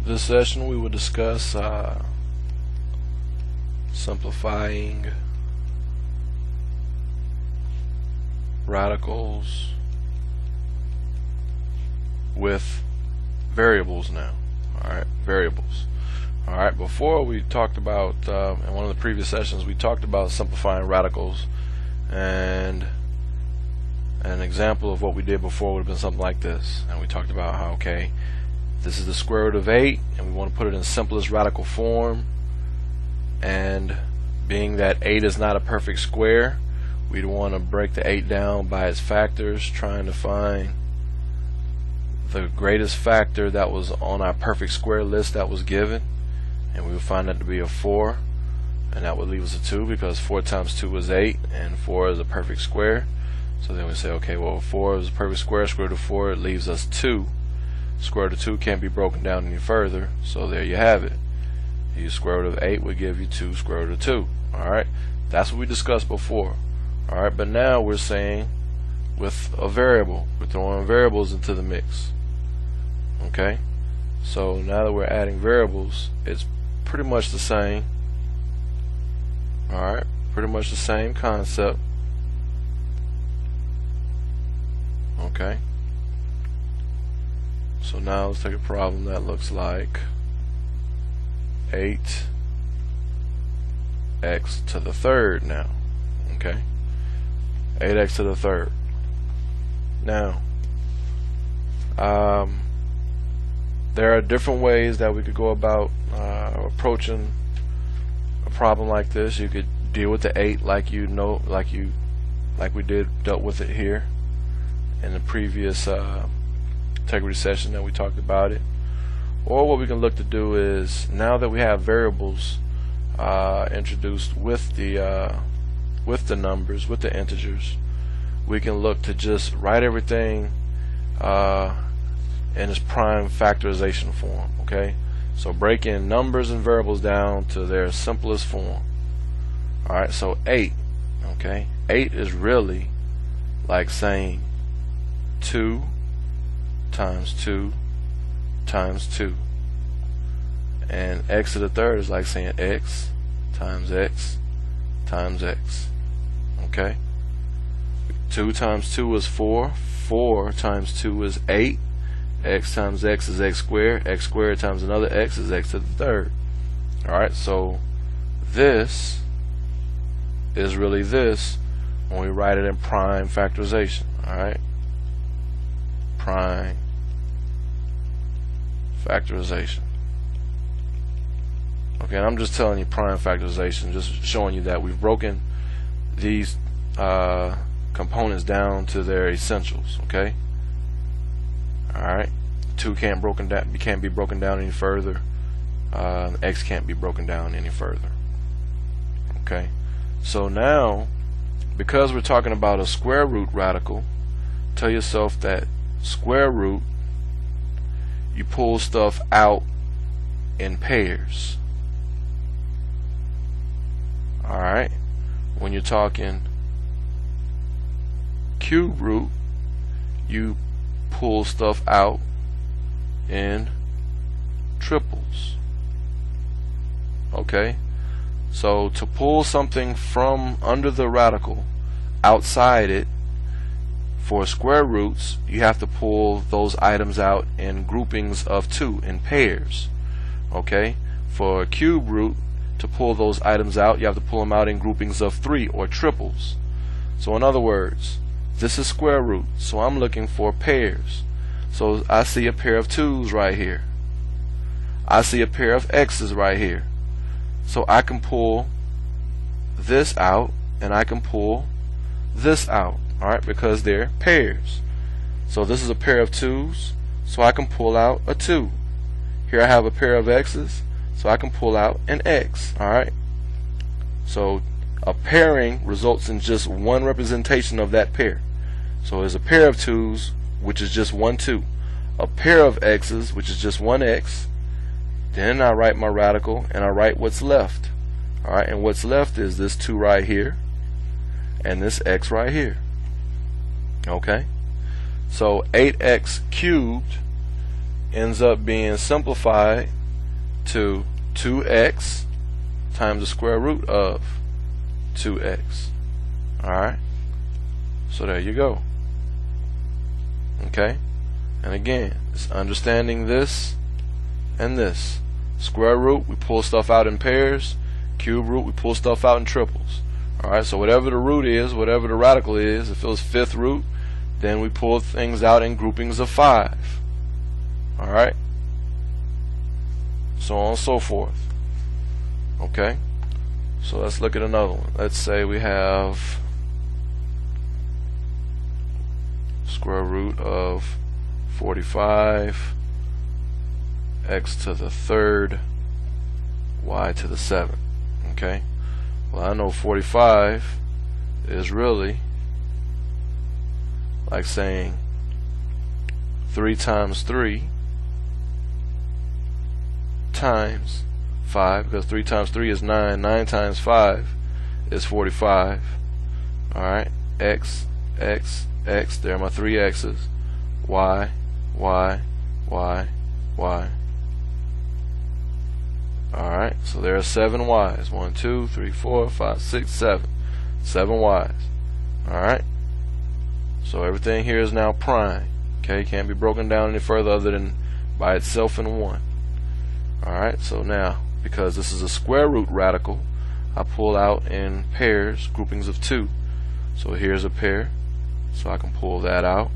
This session we will discuss simplifying radicals with variables now. Alright, variables. Alright, before we talked about, in one of the previous sessions, we talked about simplifying radicals, and an example of what we did before would have been something like this. And we talked about how, okay, this is the square root of 8, and we want to put it in simplest radical form, and being that 8 is not a perfect square, we'd want to break the 8 down by its factors, trying to find the greatest factor that was on our perfect square list that was given, and we would find that to be a 4, and that would leave us a 2, because 4 times 2 is 8, and 4 is a perfect square. So then we say, okay, well, 4 is a perfect square, square root of 4, it leaves us 2. Square root of 2 can't be broken down any further, so there you have it. You square root of 8 would give you 2 square root of 2. Alright, that's what we discussed before. Alright, but now we're saying with a variable, we're throwing variables into the mix. Okay, so now that we're adding variables, it's pretty much the same. Alright, pretty much the same concept. Okay, so now let's take a problem that looks like 8x to the third now. Okay, 8x to the third. Now there are different ways that we could go about approaching a problem like this. You could deal with the 8 like we dealt with it here in the previous integrity session that we talked about it. Or what we can look to do is, now that we have variables introduced with the numbers, with the integers, we can look to just write everything in its prime factorization form. Okay, so breaking numbers and variables down to their simplest form. Alright, so 8, okay, 8 is really like saying 2 times 2 times 2, and x to the third is like saying x times x times x. Okay, 2 times 2 is 4, 4 times 2 is 8, x times x is x squared times another x is x to the third. Alright, so this is really this when we write it in prime factorization. Alright, prime factorization. Okay, and I'm just telling you prime factorization, just showing you that we've broken these components down to their essentials. Okay, alright, 2 can't be broken down any further, x can't be broken down any further. Okay, so now, because we're talking about a square root radical, tell yourself that square root, you pull stuff out in pairs. Alright, when you're talking cube root, you pull stuff out in triples. Okay, so to pull something from under the radical outside it, for square roots, you have to pull those items out in groupings of 2, in pairs. Okay, for a cube root, to pull those items out, you have to pull them out in groupings of 3, or triples. So in other words, this is square root, so I'm looking for pairs. So I see a pair of 2's right here, I see a pair of x's right here, so I can pull this out and I can pull this out. Alright, because they're pairs. So this is a pair of 2's, so I can pull out a 2. Here I have a pair of x's, so I can pull out an x. Alright, so a pairing results in just one representation of that pair. So there's a pair of 2's, which is just 1 2, a pair of x's, which is just 1 x. Then I write my radical and I write what's left. Alright, and what's left is this 2 right here and this x right here. Okay, so 8x cubed ends up being simplified to 2x times the square root of 2x. Alright, so there you go. Okay, and again, it's understanding this and this. Square root, we pull stuff out in pairs. Cube root, we pull stuff out in triples. Alright, so whatever the root is, whatever the radical is, if it was fifth root, then we pull things out in groupings of 5. Alright, so on and so forth. Okay, so let's look at another one. Let's say we have square root of 45 x to the third y to the 7th. Okay, well, I know 45 is really like saying 3 times 3 times 5, because 3 times 3 is 9. 9 times 5 is 45. Alright, x, x, x, there are my 3 x's. Y, y, y, y. Alright, so there are 7 y's. 1, 2, 3, 4, 5, 6, 7. 7 y's. Alright, so everything here is now prime. Okay, can't be broken down any further other than by itself in 1. Alright, so now, because this is a square root radical, I pull out in pairs, groupings of 2. So here's a pair, so I can pull that out.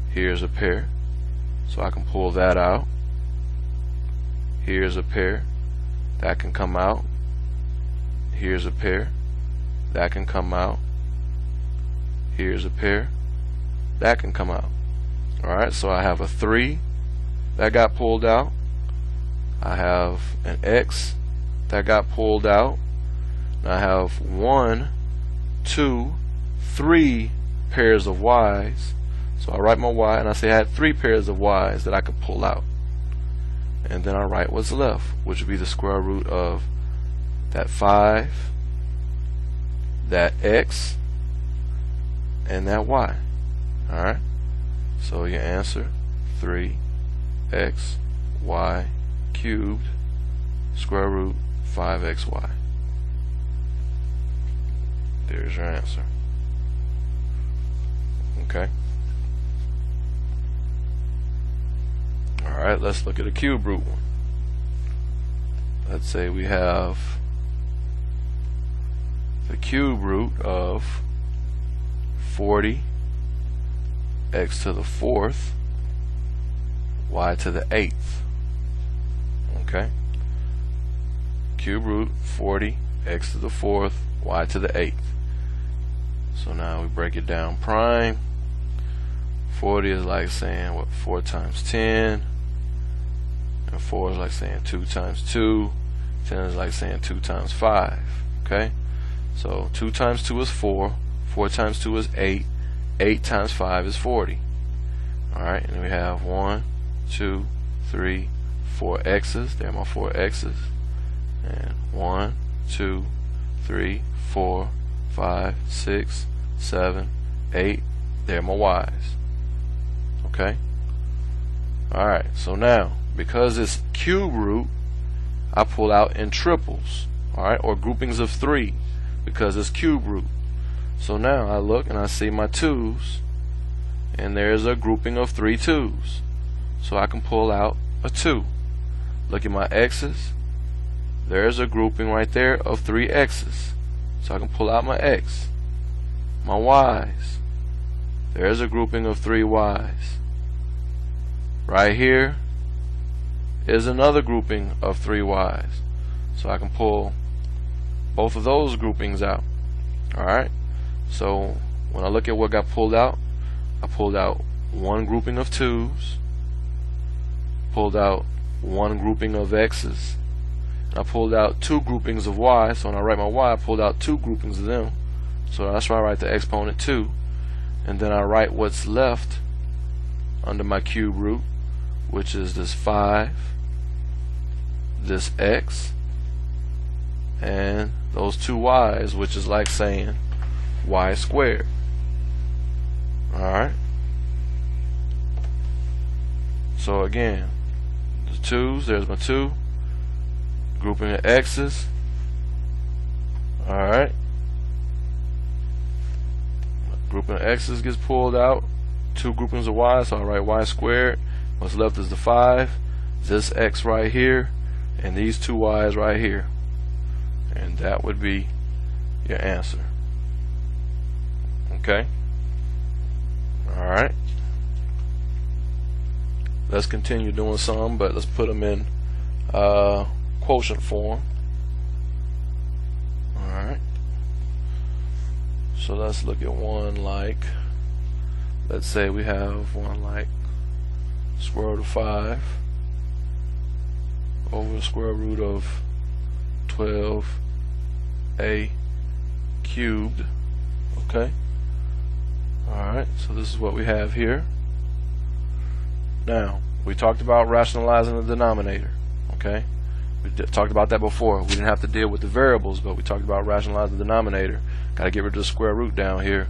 Here's a pair, so I can pull that out. Here's a pair, that can come out. Here's a pair, that can come out. Here's a pair, that can come out. Alright, so I have a 3 that got pulled out. I have an x that got pulled out. And I have 1, 2, 3 pairs of y's. So I write my y and I say I had 3 pairs of y's that I could pull out. And then I write what's left, which would be the square root of that 5, that x, and that y. Alright, so your answer, 3x y cubed square root 5xy. There's your answer. Okay. Alright, let's look at a cube root one. Let's say we have the cube root of 40 x to the 4th y to the 8th. Okay, cube root 40 x to the 4th y to the 8th. So now we break it down prime. 40 is like saying what, 4 times 10, and 4 is like saying 2 times 2. 10 is like saying 2 times 5. Okay, so 2 times 2 is 4, 4 times 2 is 8, 8 times 5 is 40. Alright, and we have 1, 2, 3, 4 x's. There are my 4 x's. And 1, 2, 3, 4, 5, 6, 7, 8. There are my y's. Okay? Alright, so now, because it's cube root, I pull out in triples. Alright, or groupings of 3, because it's cube root. So now I look and I see my 2's, and there's a grouping of 3 2's. So I can pull out a 2. Look at my x's. There's a grouping right there of 3 x's. So I can pull out my x. My y's. There's a grouping of 3 y's. Right here is another grouping of 3 y's. So I can pull both of those groupings out. Alright, so when I look at what got pulled out, I pulled out one grouping of 2's, pulled out one grouping of x's, and I pulled out 2 groupings of y. So when I write my y, I pulled out 2 groupings of them. So that's why I write the exponent 2, and then I write what's left under my cube root, which is this 5, this x, and those 2 y's, which is like saying y squared. Alright, so again, 2's, there's my 2. Grouping of x's. Alright. Grouping of x's gets pulled out. 2 groupings of y, so I write y squared. What's left is the 5. This x right here, and these 2 y's right here. And that would be your answer. Okay? Alright. Let's continue doing some, but let's put them in quotient form. Alright. So let's look at one like, let's say we have one like square root of 5 over the square root of 12a cubed. Okay. Alright, so this is what we have here. Now, we talked about rationalizing the denominator. Okay. We talked about that before. We didn't have to deal with the variables, but we talked about rationalizing the denominator. Got to get rid of the square root down here.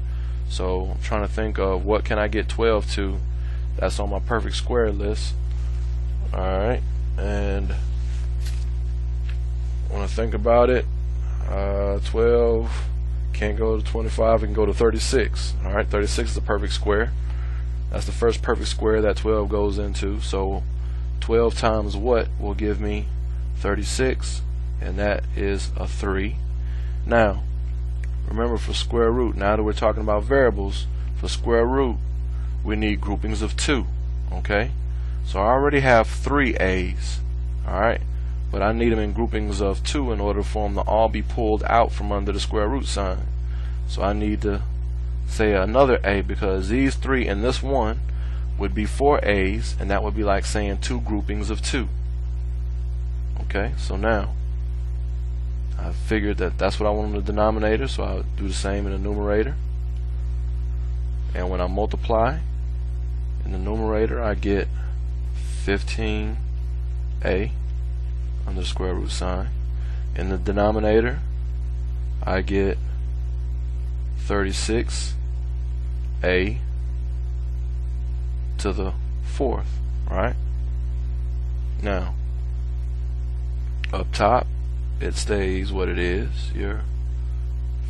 So I'm trying to think of what can I get 12 to. That's on my perfect square list. Alright, and when I think about it, 12 can't go to 25, it can go to 36. Alright, 36 is a perfect square. That's the first perfect square that 12 goes into. So 12 times what will give me 36, and that is a 3. Now remember, for square root, now that we're talking about variables, for square root we need groupings of 2. Okay, so I already have 3 a's. Alright, but I need them in groupings of 2 in order for them to all be pulled out from under the square root sign. So I need to say another a, because these 3 and this 1 would be 4 a's, and that would be like saying 2 groupings of 2. Okay, so now I figured that that's what I want in the denominator, so I'll do the same in the numerator. And when I multiply in the numerator, I get 15a under the square root sign. In the denominator, I get 36a to the 4th, right? Now, up top, it stays what it is, your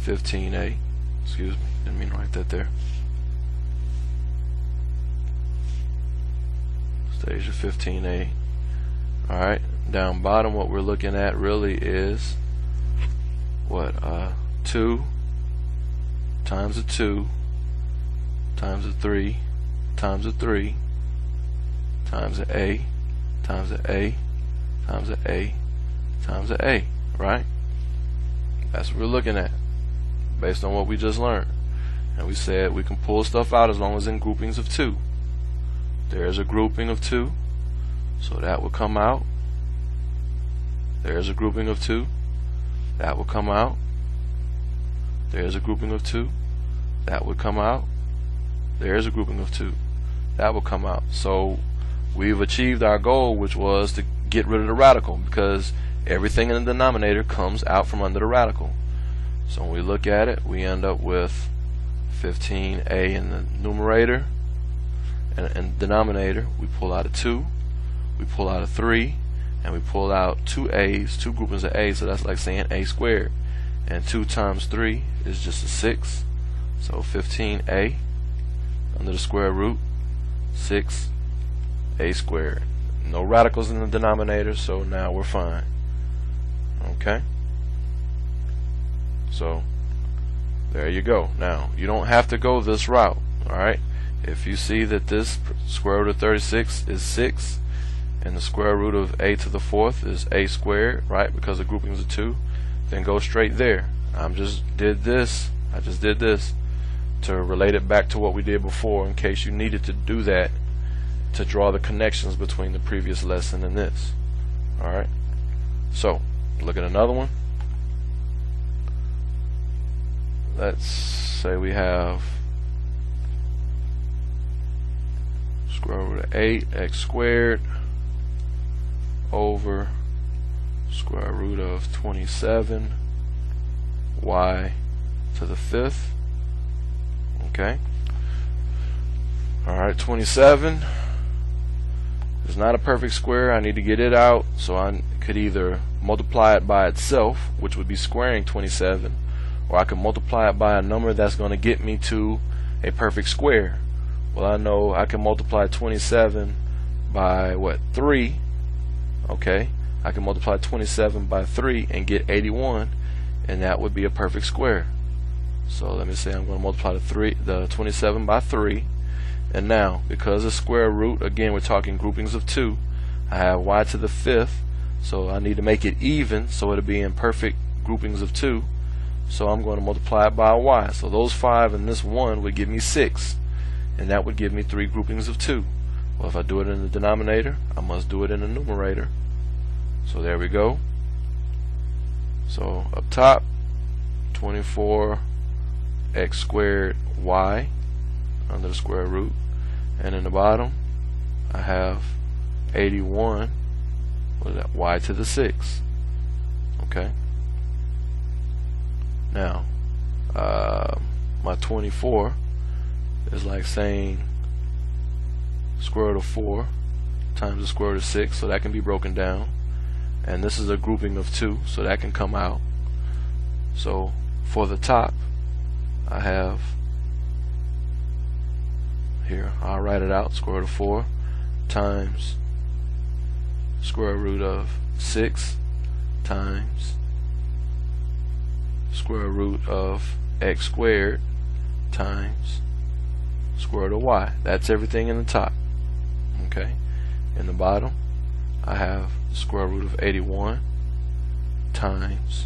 15a. Excuse me, didn't mean to write that there. Stays your 15a. Alright, down bottom, what we're looking at really is what? 2 times a 2 times a 3 times a 3 times a times a times a times a, right? That's what we're looking at based on what we just learned. And we said we can pull stuff out as long as in groupings of 2. There's a grouping of 2, so that will come out. There's a grouping of 2, that will come out. There's a grouping of 2, that would come out. There's a grouping of 2, that will come out. So we've achieved our goal, which was to get rid of the radical, because everything in the denominator comes out from under the radical. So when we look at it, we end up with 15a in the numerator, and in the denominator we pull out a 2, we pull out a 3, and we pull out 2 a's, 2 groupings of a, so that's like saying a squared. And 2 times 3 is just a 6, so 15a under the square root 6a squared. No radicals in the denominator, so now we're fine. Okay, so there you go. Now you don't have to go this route. Alright, if you see that this square root of 36 is 6 and the square root of a to the 4th is a squared, right, because the groupings are 2, then go straight there. I just did this to relate it back to what we did before, in case you needed to do that to draw the connections between the previous lesson and this. Alright, so look at another one. Let's say we have square root of 8x squared over square root of 27 y to the 5th. Okay. Alright, 27. It's not a perfect square. I need to get it out, so I could either multiply it by itself, which would be squaring 27, or I can multiply it by a number that's going to get me to a perfect square. Well, I know I can multiply 27 by what, 3. Okay, I can multiply 27 by 3 and get 81, and that would be a perfect square. So let me say I'm going to multiply the 27 by 3, and now because of square root, again we're talking groupings of 2, I have y to the 5th, so I need to make it even so it'll be in perfect groupings of 2, so I'm going to multiply it by y. So those 5 and this 1 would give me 6, and that would give me 3 groupings of 2. Well, if I do it in the denominator, I must do it in the numerator. So there we go. So up top, 24 x squared y under the square root, and in the bottom I have 81, what is that, y to the 6. Okay, now my 24 is like saying square root of 4 times the square root of 6, so that can be broken down, and this is a grouping of 2, so that can come out. So for the top, I have here, I'll write it out, square root of 4 times square root of 6 times square root of x squared times square root of y. That's everything in the top. Okay, in the bottom I have the square root of 81 times,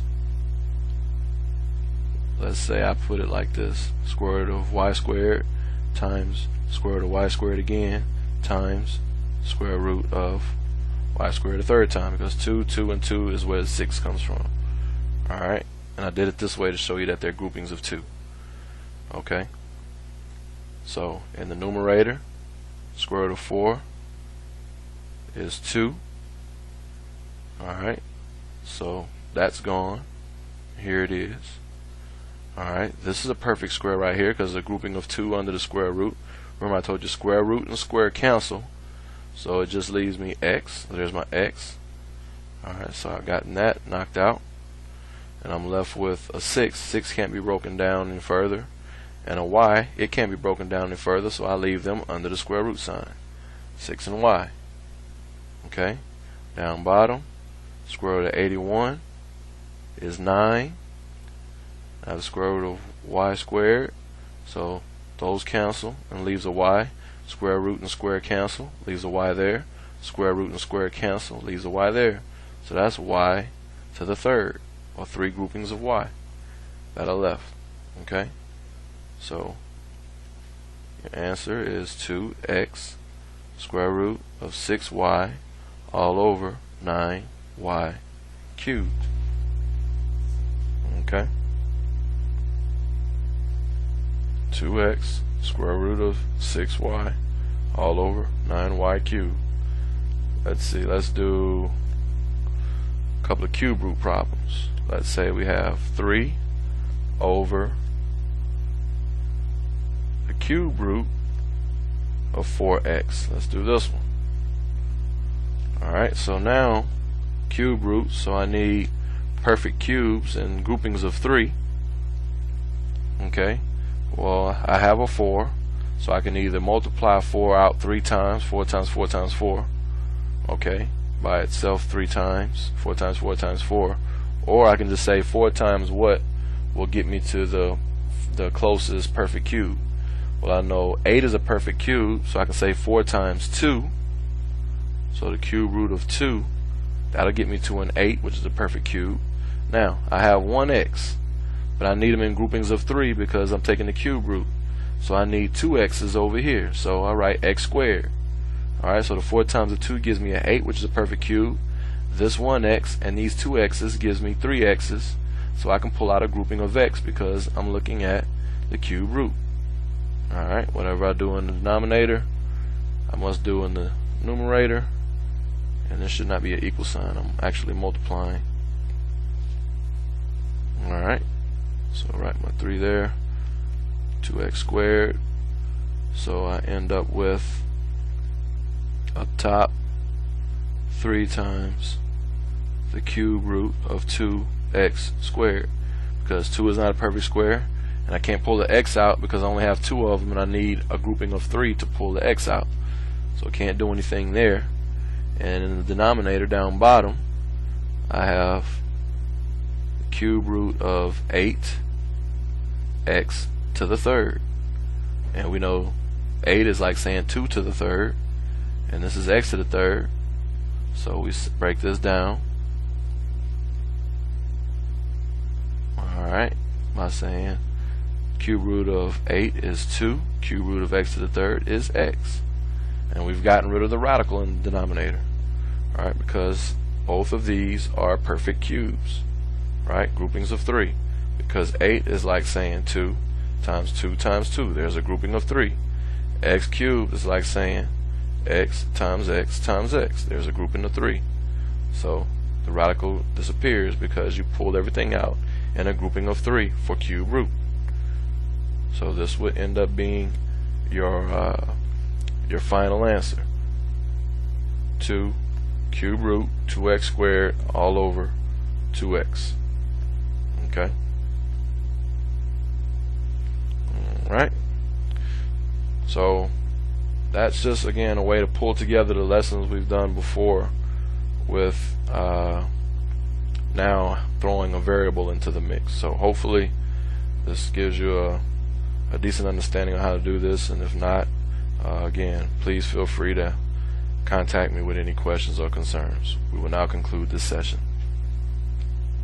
let's say I put it like this, square root of y squared times square root of y squared again times square root of y squared a third time, because 2, 2, and 2 is where the 6 comes from. Alright, and I did it this way to show you that they're groupings of 2. Okay, so in the numerator, square root of 4 is 2. Alright, so that's gone. Here it is. Alright, this is a perfect square right here because it's a grouping of 2 under the square root. Remember I told you square root and square cancel, so it just leaves me x. There's my x. Alright, so I've gotten that knocked out, and I'm left with a 6. 6 can't be broken down any further, and a y, it can't be broken down any further, so I leave them under the square root sign. 6 and y. Okay, down bottom, square root of 81 is 9. I have the square root of y squared, so those cancel and leaves a y. Square root and square cancel, leaves a y there. Square root and square cancel, leaves a y there. So that's y to the third, or 3 groupings of y that are left. Okay, so your answer is 2x square root of 6y all over 9y cubed. Okay, 2x square root of 6y all over 9y cubed. Let's see, let's do a couple of cube root problems. Let's say we have 3 over the cube root of 4x. Let's do this one. Alright, so now cube roots, so I need perfect cubes and groupings of 3. Okay, well I have a 4, so I can either multiply 4 out 3 times, 4 times 4 times 4, okay, by itself 3 times, 4 times 4 times 4, or I can just say 4 times what will get me to the closest perfect cube. Well, I know 8 is a perfect cube, so I can say 4 times 2, so the cube root of 2, that'll get me to an 8, which is a perfect cube. Now I have 1x, but I need them in groupings of 3 because I'm taking the cube root, so I need 2 x's over here, so I write x squared. Alright, so the 4 times the 2 gives me an 8, which is a perfect cube. This 1x and these 2 x's gives me 3 x's, so I can pull out a grouping of x because I'm looking at the cube root. Alright, whatever I do in the denominator, I must do in the numerator, and this should not be an equal sign. I'm actually multiplying. Alright, so I write my 3 there, 2x squared, so I end up with up top 3 times the cube root of 2x squared, because 2 is not a perfect square, and I can't pull the x out because I only have 2 of them, and I need a grouping of 3 to pull the x out. So I can't do anything there. And in the denominator down bottom, I have the cube root of 8x to the third, and we know 8 is like saying 2 to the third, and this is x to the third. So we break this down. Alright, by saying cube root of 8 is 2, cube root of x to the third is x. And we've gotten rid of the radical in the denominator. Alright, because both of these are perfect cubes. Right, groupings of 3. Because 8 is like saying 2 times 2 times 2. There's a grouping of 3. X cubed is like saying x times x times x. There's a grouping of 3. So the radical disappears because you pulled everything out in a grouping of 3 for cube root. So this would end up being your final answer. 2 cube root 2x squared all over 2x. Okay. Alright. So that's just again a way to pull together the lessons we've done before with now throwing a variable into the mix. So hopefully this gives you a decent understanding of how to do this, and if not, again, please feel free to contact me with any questions or concerns. We will now conclude this session.